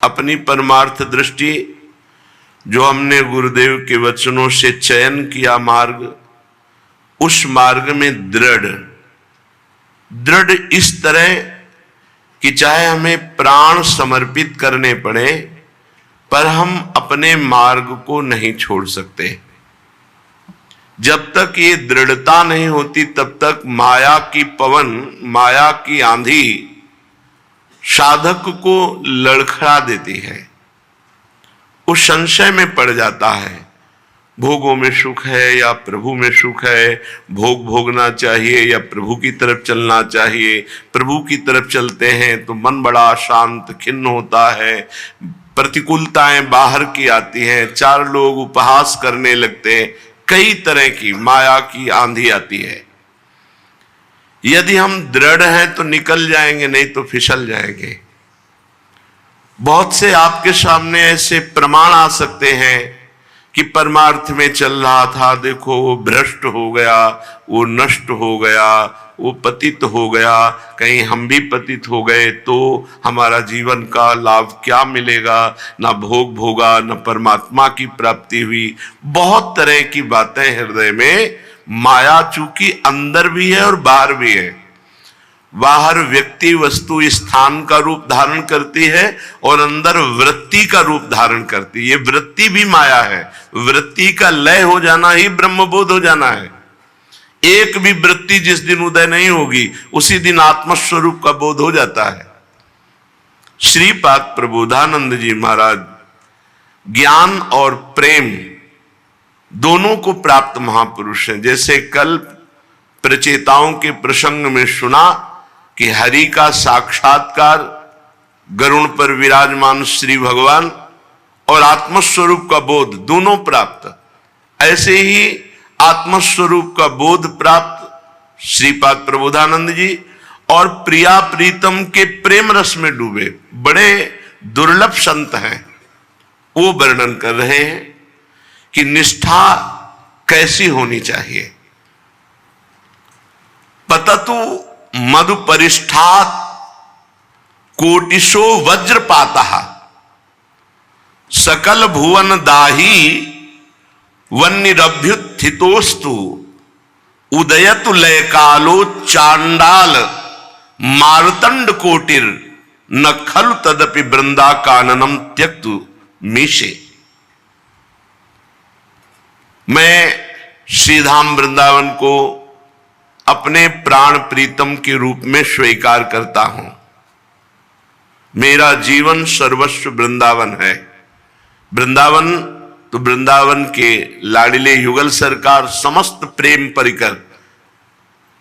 अपनी परमार्थ दृष्टि जो हमने गुरुदेव के वचनों से चयन किया मार्ग, उस मार्ग में दृढ़ इस तरह कि चाहे हमें प्राण समर्पित करने पड़े पर हम अपने मार्ग को नहीं छोड़ सकते। जब तक ये दृढ़ता नहीं होती तब तक माया की पवन, माया की आंधी साधक को लड़खड़ा देती है। वो संशय में पड़ जाता है, भोगों में सुख है या प्रभु में सुख है, भोग भोगना चाहिए या प्रभु की तरफ चलना चाहिए। प्रभु की तरफ चलते हैं तो मन बड़ा शांत खिन्न होता है, प्रतिकूलताएं बाहर की आती हैं, चार लोग उपहास करने लगते हैं, कई तरह की माया की आंधी आती है। यदि हम दृढ़ हैं तो निकल जाएंगे, नहीं तो फिसल जाएंगे। बहुत से आपके सामने ऐसे प्रमाण आ सकते हैं कि परमार्थ में चल रहा था, देखो वो भ्रष्ट हो गया, वो नष्ट हो गया, वो पतित हो गया, कहीं हम भी पतित हो गए तो हमारा जीवन का लाभ क्या मिलेगा, ना भोग भोगा न परमात्मा की प्राप्ति हुई। बहुत तरह की बातें हृदय में, माया चूंकि अंदर भी है और बाहर भी है। बाहर व्यक्ति वस्तु स्थान का रूप धारण करती है और अंदर वृत्ति का रूप धारण करती है। ये वृत्ति भी माया है। वृत्ति का लय हो जाना ही ब्रह्मबोध हो जाना है। एक भी वृत्ति जिस दिन उदय नहीं होगी उसी दिन आत्मस्वरूप का बोध हो जाता है। श्रीपाद प्रबोधानंद जी महाराज ज्ञान और प्रेम दोनों को प्राप्त महापुरुष हैं। जैसे कल प्रचेताओं के प्रसंग में सुना कि हरि का साक्षात्कार, गरुण पर विराजमान श्री भगवान और आत्मस्वरूप का बोध दोनों प्राप्त। ऐसे ही आत्मस्वरूप का बोध प्राप्त श्रीपाद प्रबोधानंद जी और प्रिया प्रीतम के प्रेम रस में डूबे बड़े दुर्लभ संत हैं। वो वर्णन कर रहे हैं कि निष्ठा कैसी होनी चाहिए। पततु मधुपरिष्ठात् कोटिशो वज्रपातः सकल भुवन दाही वन्निरभ्युत्थितोस्तु उदयतु लय कालो चांडाल मारतंड कोटिर न खलु तदपि वृंदा काननम त्यक्तु मीशे। मैं श्रीधाम वृंदावन को अपने प्राण प्रीतम के रूप में स्वीकार करता हूं। मेरा जीवन सर्वस्व वृंदावन है। वृंदावन तो वृंदावन के लाडिले युगल सरकार समस्त प्रेम परिकर,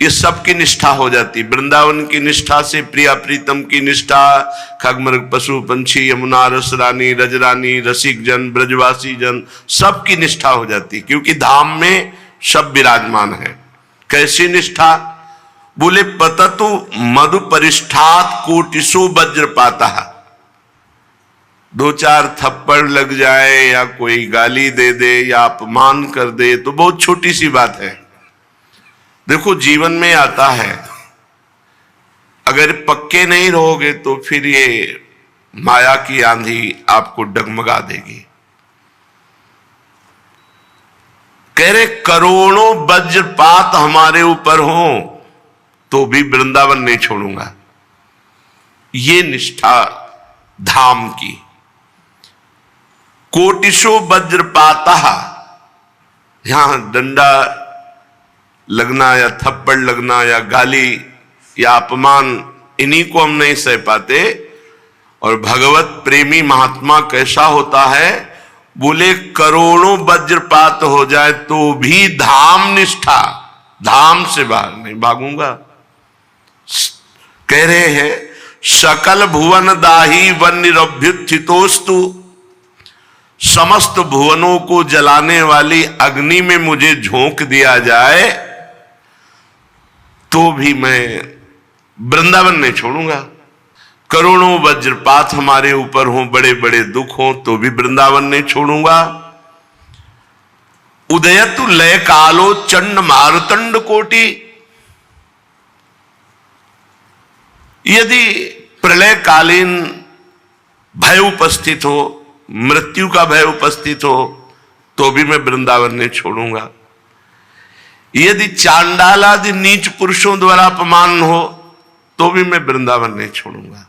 ये सबकी निष्ठा हो जाती। वृंदावन की निष्ठा से प्रिया प्रीतम की निष्ठा, खगमृग पशु पंछी यमुना रस रानी रजरानी रसिक जन ब्रजवासी जन सबकी निष्ठा हो जाती, क्योंकि धाम में सब विराजमान है। कैसी निष्ठा? बोले पततु मधुपरिष्ठात् कोटिशो वज्रपातः। दो चार थप्पड़ लग जाए या कोई गाली दे दे या अपमान कर दे तो बहुत छोटी सी बात है। देखो जीवन में आता है, अगर पक्के नहीं रहोगे तो फिर ये माया की आंधी आपको डगमगा देगी। कह रहे करोड़ों वज्रपात हमारे ऊपर हो तो भी वृंदावन नहीं छोड़ूंगा। ये निष्ठा धाम की। कोटिशो वज्रपातः, यहां डंडा लगना या थप्पड़ लगना या गाली या अपमान, इन्हीं को हम नहीं सह पाते। और भगवत प्रेमी महात्मा कैसा होता है? बोले करोड़ों वज्रपात हो जाए तो भी धाम निष्ठा, धाम से बाहर नहीं भागूंगा। कह रहे हैं सकल भुवन दाही वन्निरभ्युत्थितोस्तु, समस्त भुवनों को जलाने वाली अग्नि में मुझे झोंक दिया जाए तो भी मैं वृंदावन नहीं छोड़ूंगा। करोड़ों वज्रपात हमारे ऊपर हों, बड़े बड़े दुख हों तो भी वृंदावन नहीं छोड़ूंगा। उदयतु लय कालो चंड मारुतंड कोटि, यदि प्रलय कालीन भय उपस्थित हो, मृत्यु का भय उपस्थित हो, तो भी मैं वृंदावन नहीं छोड़ूंगा। यदि चांडाल आदि नीच पुरुषों द्वारा अपमान हो तो भी मैं वृंदावन नहीं छोड़ूंगा।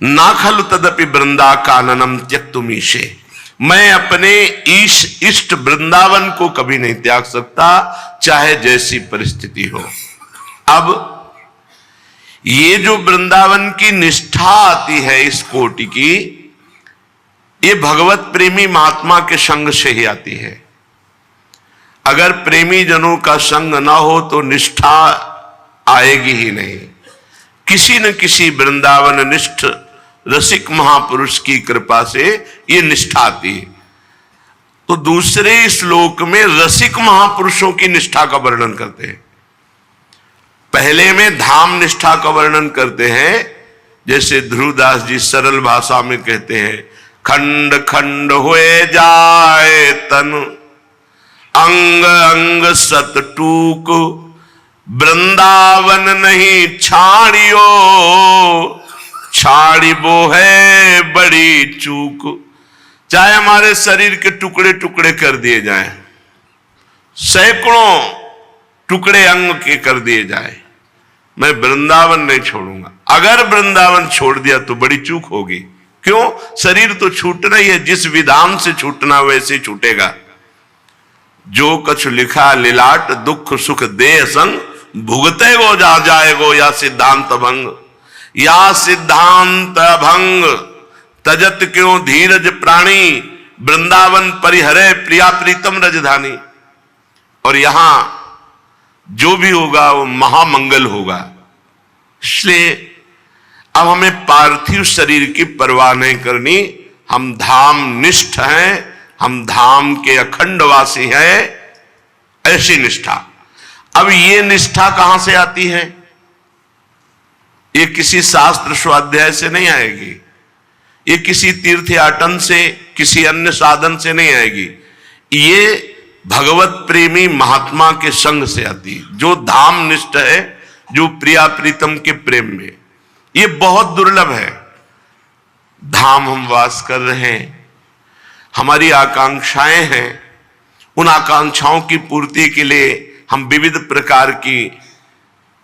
ना खलु तदपि वृंदा काननम त्यक्तुमीशे, मैं अपने इष्ट वृंदावन को कभी नहीं त्याग सकता, चाहे जैसी परिस्थिति हो। अब ये जो वृंदावन की निष्ठा आती है इस कोटि की, ये भगवत प्रेमी महात्मा के संग से ही आती है। अगर प्रेमी जनों का संग ना हो तो निष्ठा आएगी ही नहीं। किसी न किसी वृंदावन निष्ठ रसिक महापुरुष की कृपा से ये निष्ठा आती है। तो दूसरे श्लोक में रसिक महापुरुषों की निष्ठा का वर्णन करते हैं। पहले में धाम निष्ठा का वर्णन करते हैं, जैसे ध्रुवदास जी सरल भाषा में कहते हैं, खंड खंड हुए जाए तन, अंग अंग सत टूक, वृंदावन नहीं छाड़ियो, छाड़ी वो है बड़ी चूक। चाहे हमारे शरीर के टुकड़े टुकड़े कर दिए जाएं, सैकड़ों टुकड़े अंग के कर दिए जाए, मैं वृंदावन नहीं छोड़ूंगा। अगर वृंदावन छोड़ दिया तो बड़ी चूक होगी। क्यों? शरीर तो छूटना ही है, जिस विधान से छूटना वैसे छूटेगा। जो कछु लिखा लिलाट, दुख सुख देह संग, भुगते गो जा जाएगो या सिद्धांत भंग, या सिद्धांत भंग तजत क्यों धीरज प्राणी, वृंदावन परिहरे प्रिया प्रीतम रजधानी। और यहां जो भी होगा वो महामंगल होगा। इसलिए अब हमें पार्थिव शरीर की परवाह नहीं करनी, हम धाम निष्ठ हैं, हम धाम के अखंड वासी हैं, ऐसी निष्ठा। अब ये निष्ठा कहां से आती है? ये किसी शास्त्र स्वाध्याय से नहीं आएगी, ये किसी तीर्थयाटन से, किसी अन्य साधन से नहीं आएगी। ये भगवत प्रेमी महात्मा के संग से आती है, जो धाम निष्ठ है, जो प्रिया प्रीतम के प्रेम में। ये बहुत दुर्लभ है। धाम हम वास कर रहे हैं, हमारी आकांक्षाएं हैं, उन आकांक्षाओं की पूर्ति के लिए हम विविध प्रकार की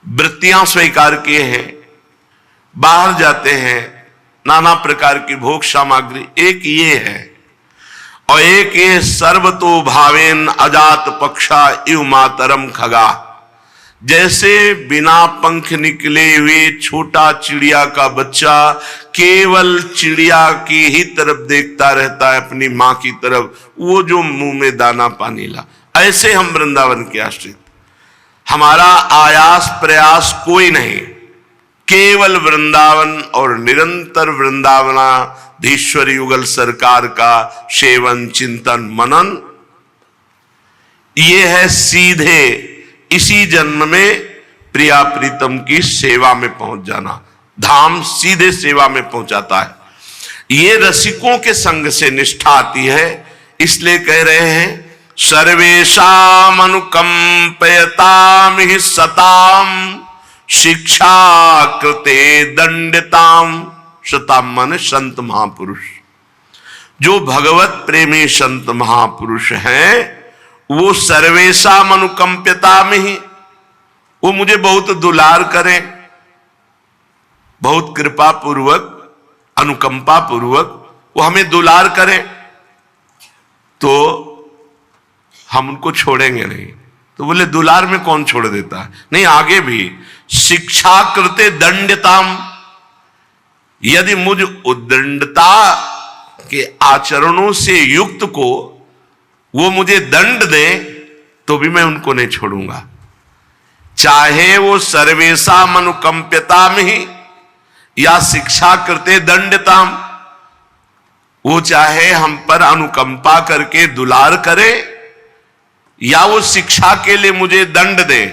वृत्तियां स्वीकार किए हैं, बाहर जाते हैं, नाना प्रकार की भोग सामग्री। एक ये है, और एक ये सर्वतो भावेन अजात पक्षा इव मातरम खगा। जैसे बिना पंख निकले हुए छोटा चिड़िया का बच्चा केवल चिड़िया की ही तरफ देखता रहता है, अपनी मां की तरफ, वो जो मुंह में दाना पानी ला, ऐसे हम वृंदावन के आश्रित। हमारा आयास प्रयास कोई नहीं, केवल वृंदावन और निरंतर वृंदावनाधीश्वर युगल सरकार का सेवन चिंतन मनन। ये है सीधे इसी जन्म में प्रिया प्रीतम की सेवा में पहुंच जाना। धाम सीधे सेवा में पहुंचाता है। ये रसिकों के संग से निष्ठा आती है। इसलिए कह रहे हैं, सर्वेषाम अनुकंपयताम हि सताम शिक्षा कृते दंडिताम। सताम माने संत महापुरुष। जो भगवत प्रेमी संत महापुरुष हैं, वो सर्वेषाम अनुकंप्यता में ही, वो मुझे बहुत दुलार करें, बहुत कृपा पूर्वक, अनुकंपा पूर्वक वो हमें दुलार करें, तो हम उनको छोड़ेंगे नहीं। तो बोले दुलार में कौन छोड़ देता है? नहीं, आगे भी शिक्षा कृते दंडताम। यदि मुझ उद्दंडता के आचरणों से युक्त को वो मुझे दंड दे तो भी मैं उनको नहीं छोड़ूंगा। चाहे वो सर्वेषाम अनुकंप्यता में ही या शिक्षा करते दंडताम, वो चाहे हम पर अनुकंपा करके दुलार करे या वो शिक्षा के लिए मुझे दंड दे।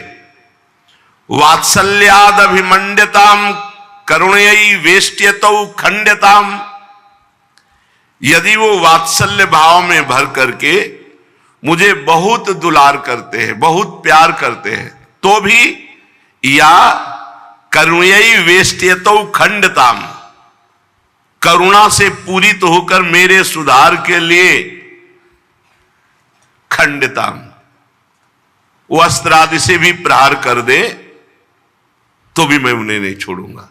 वात्सल्याद अभिमंड्यताम करुणयी वेष्ट्यतौ खंड्यताम। यदि वो वात्सल्य भाव में भर करके मुझे बहुत दुलार करते हैं, बहुत प्यार करते हैं, तो भी, या करुणयी वेष्ट्यतौ खंडताम, करुणा से पूरित होकर मेरे सुधार के लिए खंडिताम, वो अस्त्र आदि से भी प्रहार कर दे तो भी मैं उन्हें नहीं छोड़ूंगा।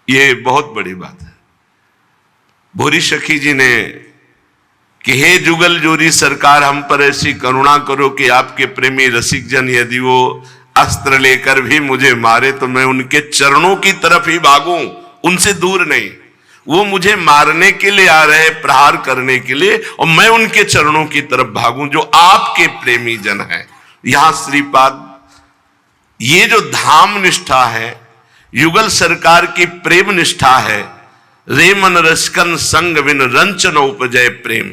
ये बहुत बड़ी बात है। भूरी सखी जी ने कि हे जुगल जोरी सरकार, हम पर ऐसी करुणा करो कि आपके प्रेमी रसिक जन यदि वो अस्त्र लेकर भी मुझे मारे तो मैं उनके चरणों की तरफ ही भागूं, उनसे दूर नहीं। वो मुझे मारने के लिए आ रहे, प्रहार करने के लिए, और मैं उनके चरणों की तरफ भागूं जो आपके प्रेमी जन है। यहां श्रीपाद ये जो धाम निष्ठा है, युगल सरकार की प्रेम निष्ठा है, रे मन रसकन संग बिन रंचन उपजय प्रेम।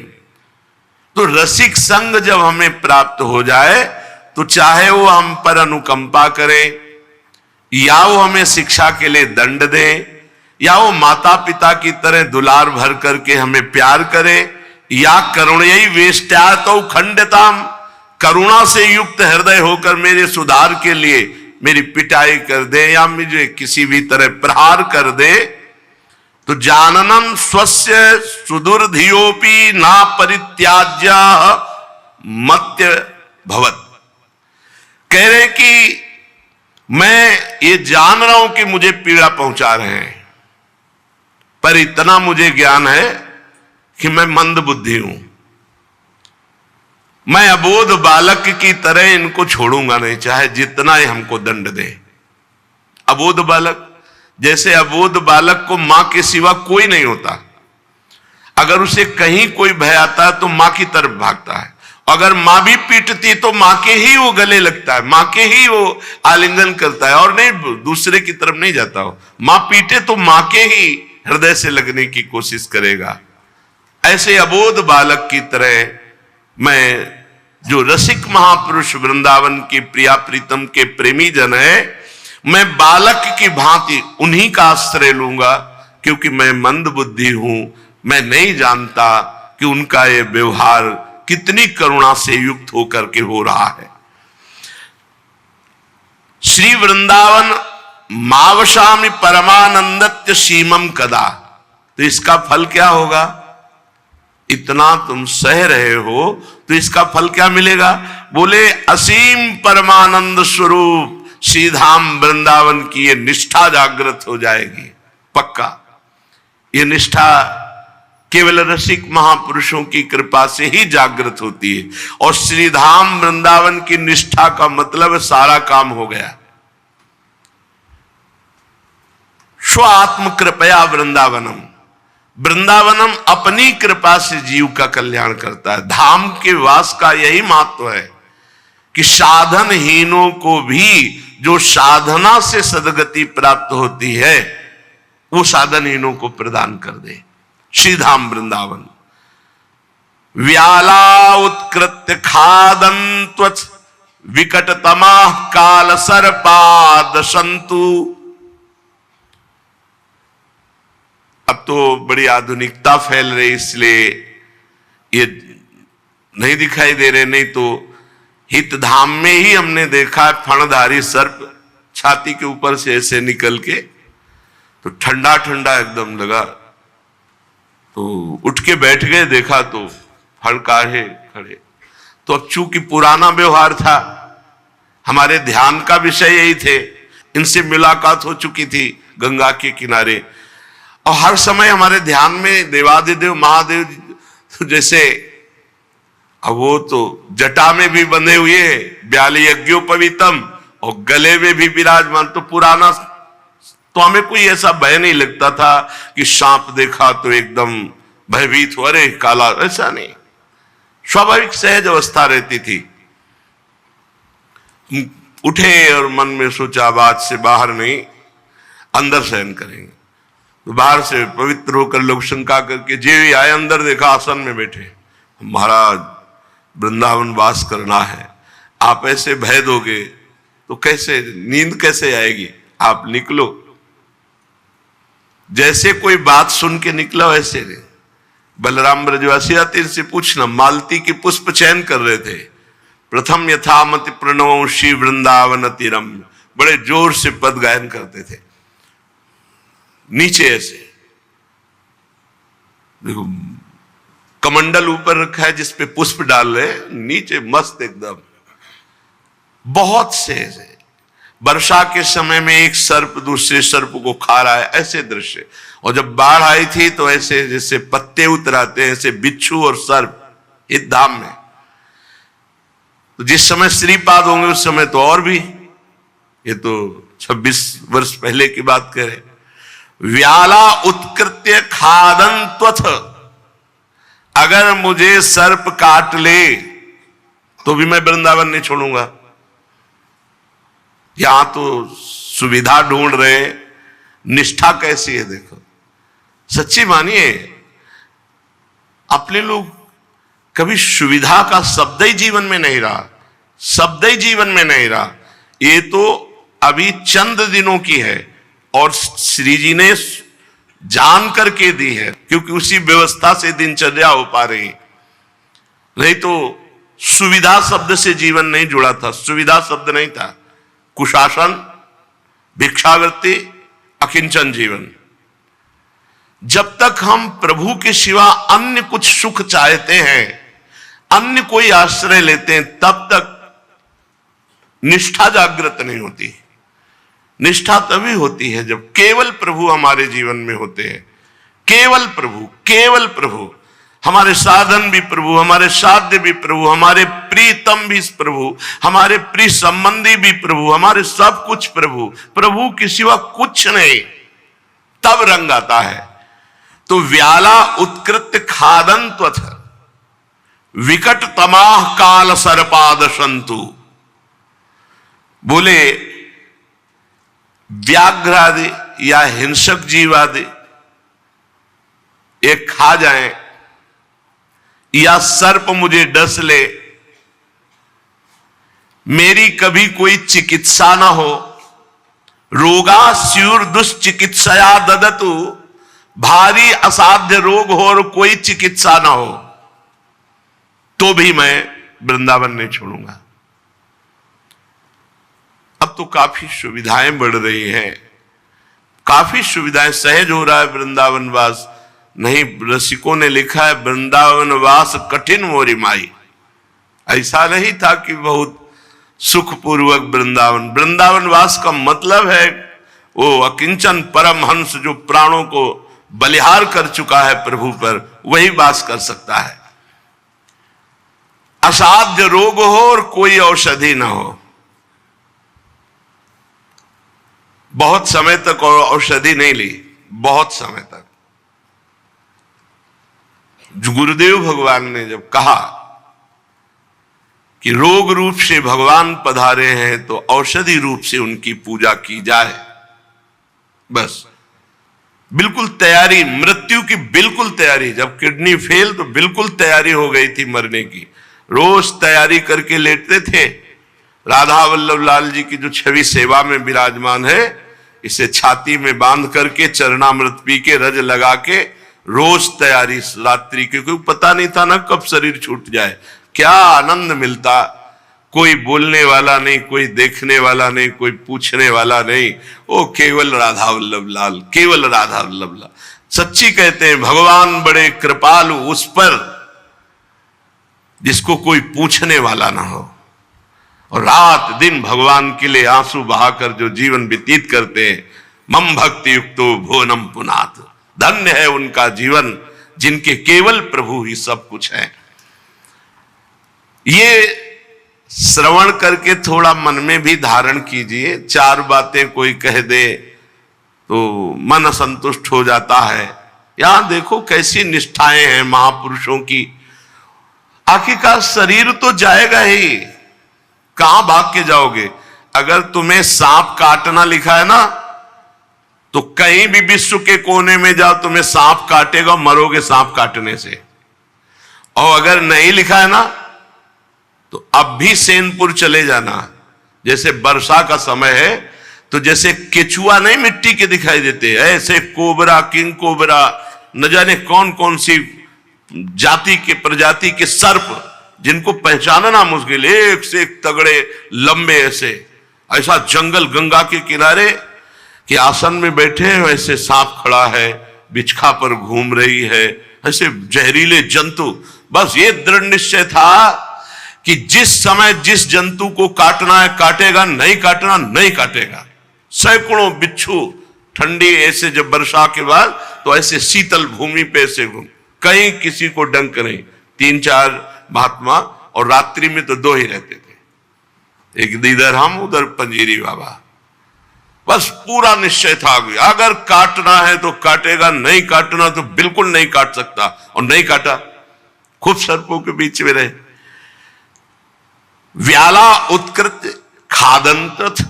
तो रसिक संग जब हमें प्राप्त हो जाए तो चाहे वो हम पर अनुकंपा करे, या वो हमें शिक्षा के लिए दंड दे, या वो माता पिता की तरह दुलार भर करके हमें प्यार करे, या करुणयी वेष्ट्या तो खंडताम, करुणा से युक्त हृदय होकर मेरे सुधार के लिए मेरी पिटाई कर दे या मुझे किसी भी तरह प्रहार कर दे, तो जाननम स्वस्य सुदुर्धियोपि ना परित्याज्य मत्य भवत। कह रहे कि मैं ये जान रहा हूं कि मुझे पीड़ा पहुंचा रहे हैं, पर इतना मुझे ज्ञान है कि मैं मंद बुद्धि हूं, मैं अबोध बालक की तरह इनको छोड़ूंगा नहीं, चाहे जितना ही हमको दंड दे। अबोध बालक, जैसे अबोध बालक को मां के सिवा कोई नहीं होता, अगर उसे कहीं कोई भय आता है तो मां की तरफ भागता है, अगर मां भी पीटती तो मां के ही वो गले लगता है, मां के ही वो आलिंगन करता है, और नहीं दूसरे की तरफ नहीं जाता हो। मां पीटे तो मां के ही हृदय से लगने की कोशिश करेगा। ऐसे अबोध बालक की तरह मैं, जो रसिक महापुरुष वृंदावन के प्रिया प्रीतम के प्रेमी जन है, मैं बालक की भांति उन्हीं का आश्रय लूंगा, क्योंकि मैं मंद बुद्धि हूं, मैं नहीं जानता कि उनका ये व्यवहार कितनी करुणा से युक्त होकर के हो रहा है। श्री वृंदावन मावशामि परमानंदत्य सीमम कदा, तो इसका फल क्या होगा? इतना तुम सह रहे हो तो इसका फल क्या मिलेगा? बोले असीम परमानंद स्वरूप श्रीधाम वृंदावन की ये निष्ठा जागृत हो जाएगी, पक्का। ये निष्ठा केवल रसिक महापुरुषों की कृपा से ही जागृत होती है, और श्रीधाम वृंदावन की निष्ठा का मतलब सारा काम हो गया। स्व आत्म कृपया वृंदावनम, वृंदावनम अपनी कृपा से जीव का कल्याण करता है। धाम के वास का यही महत्व है कि साधनहीनों को भी जो साधना से सदगति प्राप्त होती है वो साधनहीनों को प्रदान कर दे। श्रीधाम वृंदावन व्याला उत्कृत्य खादन त्वच विकटतमा काल सर्पाद संतु। अब तो बड़ी आधुनिकता फैल रही, इसलिए ये नहीं दिखाई दे रहे, नहीं तो हित धाम में ही हमने देखा फणधारी सर्प छाती के ऊपर से ऐसे निकल के, तो ठंडा ठंडा एकदम लगा, तो उठ के बैठ गए, देखा तो फण काढ़े खड़े। तो अब चूंकि पुराना व्यवहार था, हमारे ध्यान का विषय यही थे, इनसे मुलाकात हो चुकी थी गंगा के किनारे, और हर समय हमारे ध्यान में देवादिदेव महादेव जैसे, अब वो तो जटा में भी बंधे हुए हैं, ब्याली यज्ञोपवीतम, और गले में भी विराजमान। तो पुराना तो हमें कोई ऐसा भय नहीं लगता था कि सांप देखा तो एकदम भयभीत हो, अरे काला, ऐसा नहीं। स्वाभाविक सहज अवस्था रहती थी। उठे और मन में सोचा बात से बाहर नहीं, अंदर शयन करेंगे। तो बाहर से पवित्र होकर लोग शंका करके जे आए, अंदर देखा आसन में बैठे, महाराज वृंदावन वास करना है, आप ऐसे भय दोगे तो कैसे, नींद कैसे आएगी, आप निकलो। जैसे कोई बात सुन के निकला वैसे नहीं। बलराम ब्रजवासी तीर से पूछना, मालती की पुष्प चयन कर रहे थे, प्रथम यथामति प्रणव श्री वृंदावन तीरम, बड़े जोर से पद गायन करते थे, नीचे ऐसे देखो कमंडल ऊपर रखा है जिसपे पुष्प डाल रहे, नीचे मस्त एकदम बहुत से ऐसे। वर्षा के समय में एक सर्प दूसरे सर्प को खा रहा है, ऐसे दृश्य। और जब बाढ़ आई थी तो ऐसे जैसे पत्ते उतराते हैं, ऐसे बिच्छू और सर्प इस धाम में। तो जिस समय श्रीपाद होंगे उस समय तो और भी, ये तो 26 वर्ष पहले की बात करें। व्याला उत्कृत्य खादन त्वथ, अगर मुझे सर्प काट ले तो भी मैं वृंदावन नहीं छोड़ूंगा। यहां तो सुविधा ढूंढ रहे, निष्ठा कैसी है देखो। सच्ची मानिए, अपने लोग कभी सुविधा का शब्द ही जीवन में नहीं रहा, शब्द ही जीवन में नहीं रहा। ये तो अभी चंद दिनों की है और श्री जी ने जान करके दी है, क्योंकि उसी व्यवस्था से दिनचर्या हो पा रही। नहीं तो सुविधा शब्द से जीवन नहीं जुड़ा था, सुविधा शब्द नहीं था। कुशासन, भिक्षावृत्ति, अकिंचन जीवन। जब तक हम प्रभु के सिवा अन्य कुछ सुख चाहते हैं, अन्य कोई आश्रय लेते हैं, तब तक निष्ठा जागृत नहीं होती। निष्ठा तभी होती है जब केवल प्रभु हमारे जीवन में होते हैं। केवल प्रभु, केवल प्रभु। हमारे साधन भी प्रभु, हमारे साध्य भी प्रभु, हमारे प्रीतम भी प्रभु, हमारे प्रिय संबंधी भी प्रभु, हमारे सब कुछ प्रभु। प्रभु के सिवा कुछ नहीं, तब रंग आता है। तो व्याला उत्कृत्य खादन त्वथ, विकट तमाह काल सर्पाद संतु। बोले व्याघ्र आदि या हिंसक जीव आदि एक खा जाए, या सर्प मुझे डस ले, मेरी कभी कोई चिकित्सा ना हो। रोगा स्यूर दुष्चिकित्सया ददतु, भारी असाध्य रोग हो और कोई चिकित्सा ना हो, तो भी मैं वृंदावन नहीं छोड़ूंगा। अब तो काफी सुविधाएं बढ़ रही हैं, काफी सुविधाएं, सहज हो रहा है वृंदावन वास। नहीं, रसिकों ने लिखा है वृंदावन वास कठिन मोरी माई। ऐसा नहीं था कि बहुत सुखपूर्वक वृंदावन। वृंदावन वास का मतलब है वो अकिंचन परमहंस जो प्राणों को बलिहार कर चुका है प्रभु पर, वही वास कर सकता है। असाध्य रोग हो और कोई औषधि ना हो, बहुत समय तक औषधि नहीं ली, बहुत समय तक। गुरुदेव भगवान ने जब कहा कि रोग रूप से भगवान पधारे हैं तो औषधि रूप से उनकी पूजा की जाए, बस बिल्कुल तैयारी, मृत्यु की बिल्कुल तैयारी। जब किडनी फेल तो बिल्कुल तैयारी हो गई थी मरने की, रोज तैयारी करके लेटते थे। राधा वल्लभ लाल जी की जो छवि सेवा में विराजमान है, इसे छाती में बांध करके चरणामृत पी के रज लगा के रोज तैयारी रात्रि की, क्योंकि पता नहीं था ना कब शरीर छूट जाए। क्या आनंद मिलता, कोई बोलने वाला नहीं, कोई देखने वाला नहीं, कोई पूछने वाला नहीं, वो केवल राधा वल्लभ लाल, केवल राधा वल्लभ लाल। सच्ची कहते हैं भगवान बड़े कृपालु उस पर जिसको कोई पूछने वाला ना हो, और रात दिन भगवान के लिए आंसू बहाकर जो जीवन व्यतीत करते हैं। मम भक्ति युक्तो भुवनम पुनाथ, धन्य है उनका जीवन जिनके केवल प्रभु ही सब कुछ है। ये श्रवण करके थोड़ा मन में भी धारण कीजिए। चार बातें कोई कह दे तो मन असंतुष्ट हो जाता है। यहां देखो कैसी निष्ठाएं हैं महापुरुषों की। आखिरकार शरीर तो जाएगा ही, कहां भाग के जाओगे? अगर तुम्हें सांप काटना लिखा है ना, तो कहीं भी विश्व के कोने में जाओ तुम्हें सांप काटेगा, मरोगे सांप काटने से। और अगर नहीं लिखा है ना, तो अब भी सेनपुर चले जाना। जैसे वर्षा का समय है तो जैसे केचुआ नहीं मिट्टी के दिखाई देते, ऐसे कोबरा, किंग कोबरा, न जाने कौन कौन सी जाति के प्रजाति के सर्प जिनको पहचानना मुश्किल, एक से एक तगड़े लंबे, ऐसा जंगल गंगा के किनारे कि आसन में बैठे हैं, वैसे सांप खड़ा है, बिचखा पर घूम रही है, ऐसे जहरीले जंतु। बस ये दृढ़ निश्चय था कि जिस समय जिस जंतु को काटना है काटेगा, नहीं काटना नहीं काटेगा। सैकड़ों बिच्छू ठंडी ऐसे जब वर्षा के बाद तो ऐसे शीतल भूमि पे ऐसे घूम, कहीं किसी को डंक नहीं। 3-4 महात्मा, और रात्रि में तो 2 ही रहते थे, एक इधर हम उधर पंजीरी बाबा। बस पूरा निश्चय था अगर काटना है तो काटेगा, नहीं काटना तो बिल्कुल नहीं काट सकता, और नहीं काटा। खूब सर्पों के बीच में रहे। व्याला उत्कृत खादंत,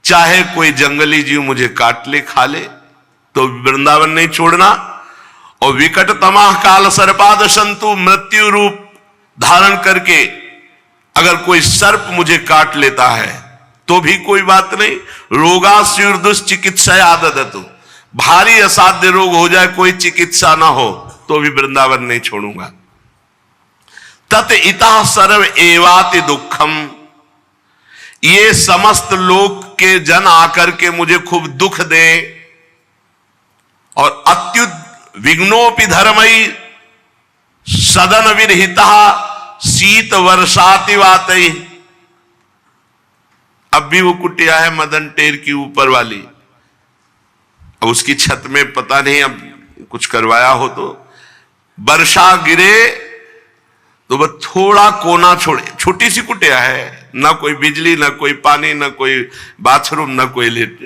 चाहे कोई जंगली जीव मुझे काट ले खा ले तो वृंदावन नहीं छोड़ना। और विकट तमाह काल सर्पाद संतु, मृत्यु रूप धारण करके अगर कोई सर्प मुझे काट लेता है तो भी कोई बात नहीं। रोगा दुष्चिकित्सा आदतु, भारी असाध्य रोग हो जाए, कोई चिकित्सा ना हो तो भी वृंदावन नहीं छोड़ूंगा। तत इतः सर्व एवाति दुखम, ये समस्त लोक के जन आकर के मुझे खूब दुख दे। और अत्युत विघ्नोपि धर्मई सदन विरहिता शीत वर्षाति वातई। अब भी वो कुटिया है मदन टेर की ऊपर वाली, अब उसकी छत में पता नहीं अब कुछ करवाया हो तो वर्षा गिरे तो वह थोड़ा कोना छोड़े, छोटी सी कुटिया है, ना कोई बिजली, ना कोई पानी, ना कोई बाथरूम, ना कोई लेट।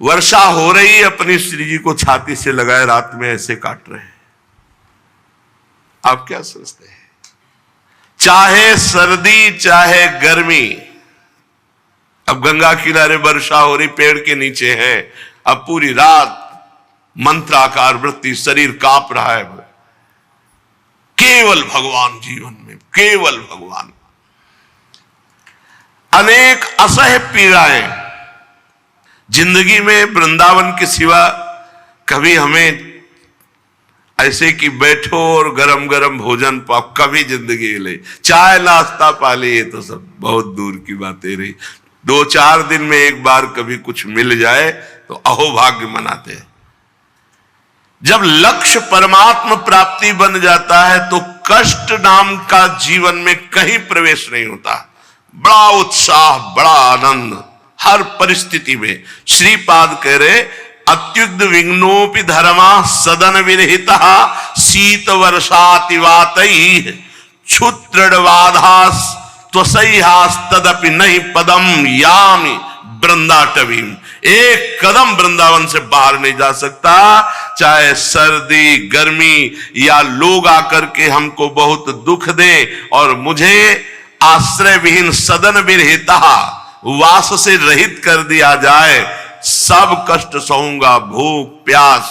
वर्षा हो रही, अपनी श्री जी को छाती से लगाए रात में ऐसे काट रहे हैं। आप क्या सोचते हैं? चाहे सर्दी चाहे गर्मी, अब गंगा किनारे वर्षा हो रही, पेड़ के नीचे है, अब पूरी रात मंत्राकार वृत्ति, शरीर कांप रहा है। केवल भगवान जीवन में, केवल भगवान। अनेक असह्य पीड़ाएं जिंदगी में वृंदावन के सिवा कभी हमें ऐसे कि बैठो और गरम गरम भोजन पाओ, कभी जिंदगी ले चाय नाश्ता पा ले, ये तो सब बहुत दूर की बातें रही। 2-4 दिन में एक बार कभी कुछ मिल जाए तो अहोभाग्य मनाते हैं। जब लक्ष्य परमात्मा प्राप्ति बन जाता है तो कष्ट नाम का जीवन में कहीं प्रवेश नहीं होता। बड़ा उत्साह, बड़ा आनंद हर परिस्थिति में। श्रीपाद कह रहे अत्युग्ध विघ्नोपि धर्मा सदन विरहिता शीत वर्षातिवातई क्षुत्रवाधास त्वसह्यास तदपि नहीं पदम यामि वृंदाटवीम। एक कदम वृंदावन से बाहर नहीं जा सकता, चाहे सर्दी गर्मी या लोग आकर के हमको बहुत दुख दे और मुझे आश्रय विहीन सदन विरहिता वास से रहित कर दिया जाए, सब कष्ट सहूंगा। भूख प्यास,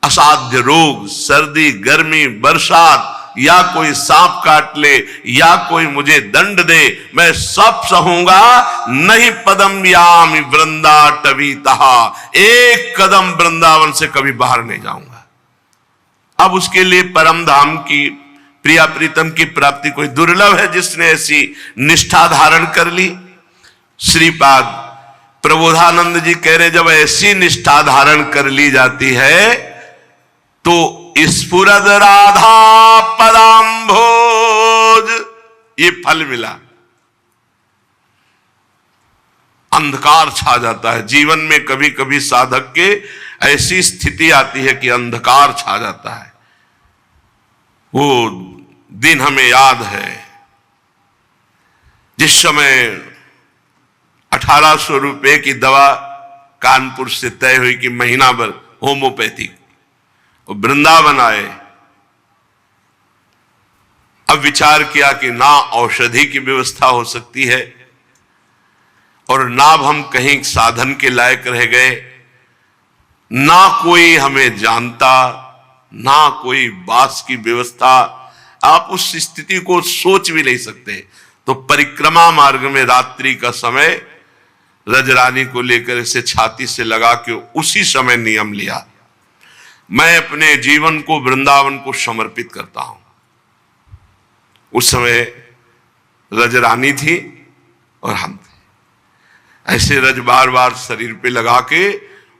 असाध्य रोग, सर्दी गर्मी, बरसात, या कोई सांप काट ले या कोई मुझे दंड दे, मैं सब सहूंगा। नहीं पदम यामि वृंदाटवीतः, एक कदम वृंदावन से कभी बाहर नहीं जाऊंगा। अब उसके लिए परम धाम की प्रिया प्रीतम की प्राप्ति कोई दुर्लभ है जिसने ऐसी निष्ठा धारण कर ली। श्रीपाद प्रबोधानंद जी कह रहे जब ऐसी निष्ठा धारण कर ली जाती है तो स्फुरद राधा पदाम्भोज, ये फल मिला। अंधकार छा जाता है जीवन में, कभी कभी साधक के ऐसी स्थिति आती है कि अंधकार छा जाता है। वो दिन हमें याद है जिस समय 1800 रुपए की दवा कानपुर से तय हुई कि महीना भर होम्योपैथिक, वृंदावन आए। अब विचार किया कि ना औषधि की व्यवस्था हो सकती है और ना हम कहीं साधन के लायक रह गए, ना कोई हमें जानता, ना कोई बास की व्यवस्था। आप उस स्थिति को सोच भी नहीं सकते। तो परिक्रमा मार्ग में रात्रि का समय रजरानी को लेकर इसे छाती से लगा के उसी समय नियम लिया, मैं अपने जीवन को वृंदावन को समर्पित करता हूं। उस समय रजरानी थी और हम थे। ऐसे रज बार बार शरीर पे लगा के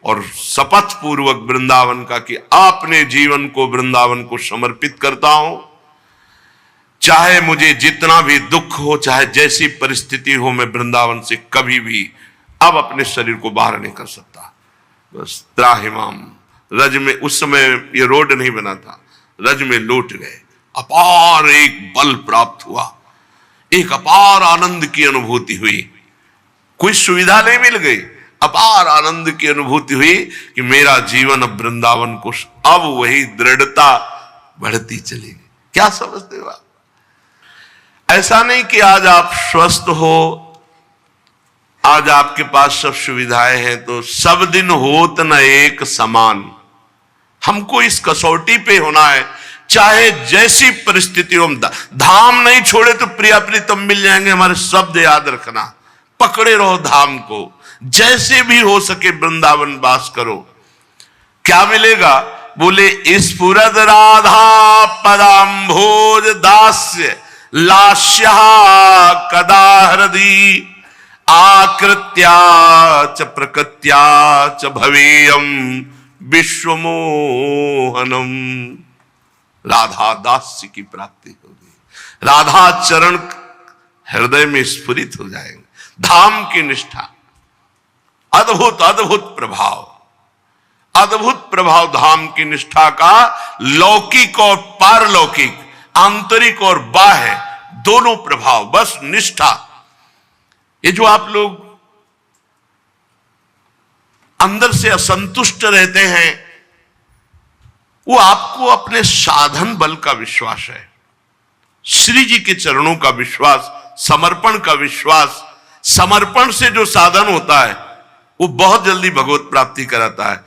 और शपथ पूर्वक वृंदावन का कि अपने जीवन को वृंदावन को समर्पित करता हूं, चाहे मुझे जितना भी दुख हो, चाहे जैसी परिस्थिति हो, मैं वृंदावन से कभी भी अब अपने शरीर को बाहर नहीं कर सकता। बस त्राहिमाम, रज में उस समय ये रोड नहीं बना था, रज में लौट गए। अपार एक बल प्राप्त हुआ, एक अपार आनंद की अनुभूति हुई। कोई सुविधा नहीं मिल गई, अपार आनंद की अनुभूति हुई कि मेरा जीवन अब वृंदावन को, अब वही दृढ़ता बढ़ती चलेगी। क्या समझते हो आप? ऐसा नहीं कि आज आप स्वस्थ हो, आज आपके पास सब सुविधाएं हैं तो सब दिन होत न एक समान। हमको इस कसौटी पे होना है, चाहे जैसी परिस्थिति हो। धाम नहीं छोड़े तो प्रिया प्रीतम मिल जाएंगे, हमारे शब्द याद रखना। पकड़े रहो धाम को, जैसे भी हो सके वृंदावन वास करो। क्या मिलेगा? बोले स्फुरद राधा पदाम्भोज दास्य लास्या कदा हृदि आकृत्या च प्रकृत्या च भवेयम विश्वमोहनम। राधा दास्य की प्राप्ति होगी, राधा चरण हृदय में स्फुरित हो जाएंगे। धाम की निष्ठा, अद्भुत अद्भुत प्रभाव, अद्भुत प्रभाव धाम की निष्ठा का। लौकिक और पारलौकिक, आंतरिक और बाह्य दोनों प्रभाव। बस निष्ठा। ये जो आप लोग अंदर से असंतुष्ट रहते हैं, वो आपको अपने साधन बल का विश्वास है, श्री जी के चरणों का विश्वास, समर्पण का विश्वास। समर्पण से जो साधन होता है वो बहुत जल्दी भगवत प्राप्ति कराता है।